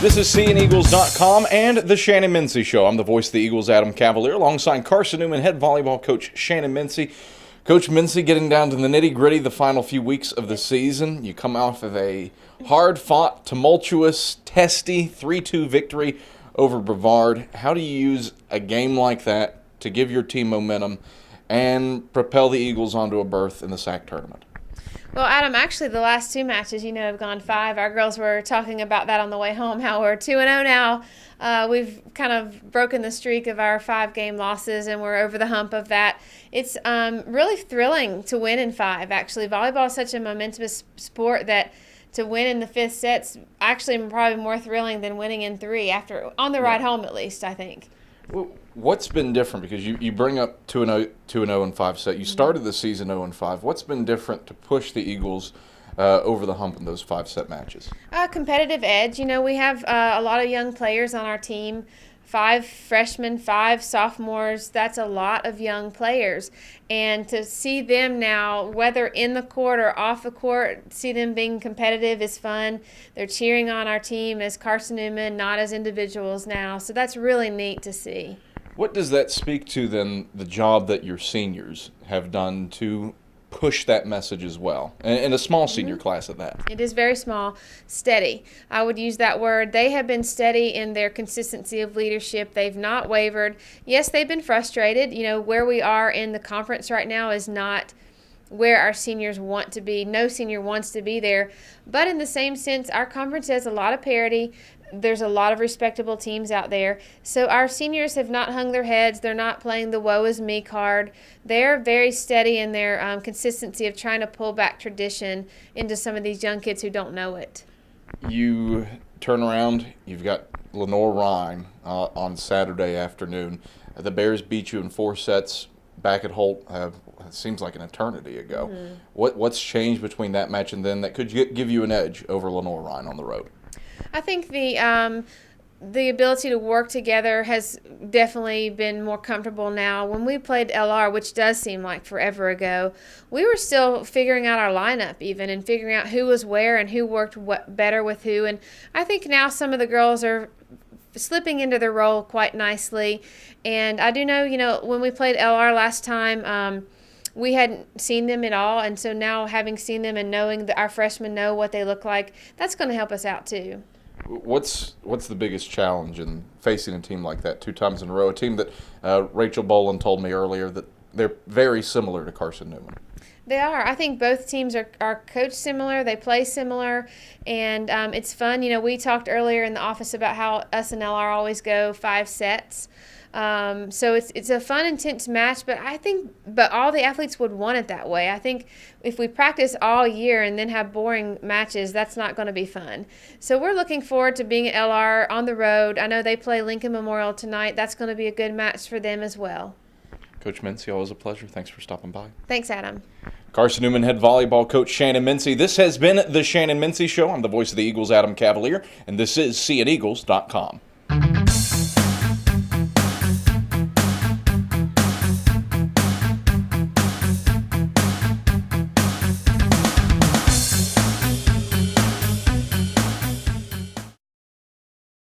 This is CNEagles.com and the Shannon Mincey Show. I'm the voice of the Eagles, Adam Cavalier, alongside Carson-Newman head volleyball coach Shannon Mincey. Coach Mincey, getting down to the nitty-gritty, the final few weeks of the season. You come off of a hard-fought, tumultuous, testy 3-2 victory over Brevard. How do you use a game like that to give your team momentum and propel the Eagles onto a berth in the SAC tournament? Well, Adam, actually the last two matches, have gone 5. Our girls were talking about that on the way home, how we're 2-0 now. We've kind of broken the streak of our 5-game losses, and we're over the hump of that. It's really thrilling to win in 5, actually. Volleyball is such a momentous sport that to win in the 5th set's actually probably more thrilling than winning in 3, on the ride home at least, I think. Well, what's been different? Because you bring up 2-0 in 5 set. You started the season 0-5. What's been different to push the Eagles over the hump in those 5-set matches? Competitive edge. We have a lot of young players on our team. 5 freshmen, 5 sophomores. That's a lot of young players. And to see them now, whether in the court or off the court, see them being competitive is fun. They're cheering on our team as Carson-Newman, not as individuals now. So that's really neat to see. What does that speak to, then, the job that your seniors have done to push that message as well, and a small senior class at that? It is very small. Steady. I would use that word. They have been steady in their consistency of leadership. They've not wavered. Yes, they've been frustrated. Where we are in the conference right now is not where our seniors want to be. No senior wants to be there. But in the same sense, our conference has a lot of parity. There's a lot of respectable teams out there. So our seniors have not hung their heads. They're not playing the woe is me card. They're very steady in their consistency of trying to pull back tradition into some of these young kids who don't know it. You turn around, you've got Lenoir-Rhyne on Saturday afternoon. The Bears beat you in 4 sets back at Holt. It seems like an eternity ago. What's changed between that match and then that could give you an edge over Lenoir-Rhyne on the road? I think the ability to work together has definitely been more comfortable now. When we played LR, which does seem like forever ago, we were still figuring out our lineup even and figuring out who was where and who worked better with who. And I think now some of the girls are slipping into their role quite nicely. And I do know, when we played LR last time, we hadn't seen them at all, and so now having seen them and knowing that our freshmen know what they look like, that's going to help us out too. What's the biggest challenge in facing a team like that 2 times in a row? A team that Rachel Boland told me earlier that they're very similar to Carson-Newman. They are. I think both teams are coached similar. They play similar, and it's fun. We talked earlier in the office about how us and LR always go 5 sets. So it's a fun, intense match, but all the athletes would want it that way. I think if we practice all year and then have boring matches, that's not going to be fun. So we're looking forward to being at LR on the road. I know they play Lincoln Memorial tonight. That's going to be a good match for them as well. Coach Mincey, always a pleasure. Thanks for stopping by. Thanks, Adam. Carson-Newman head volleyball coach Shannon Mincey. This has been the Shannon Mincey Show. I'm the voice of the Eagles, Adam Cavalier, and this is CNEagles.com.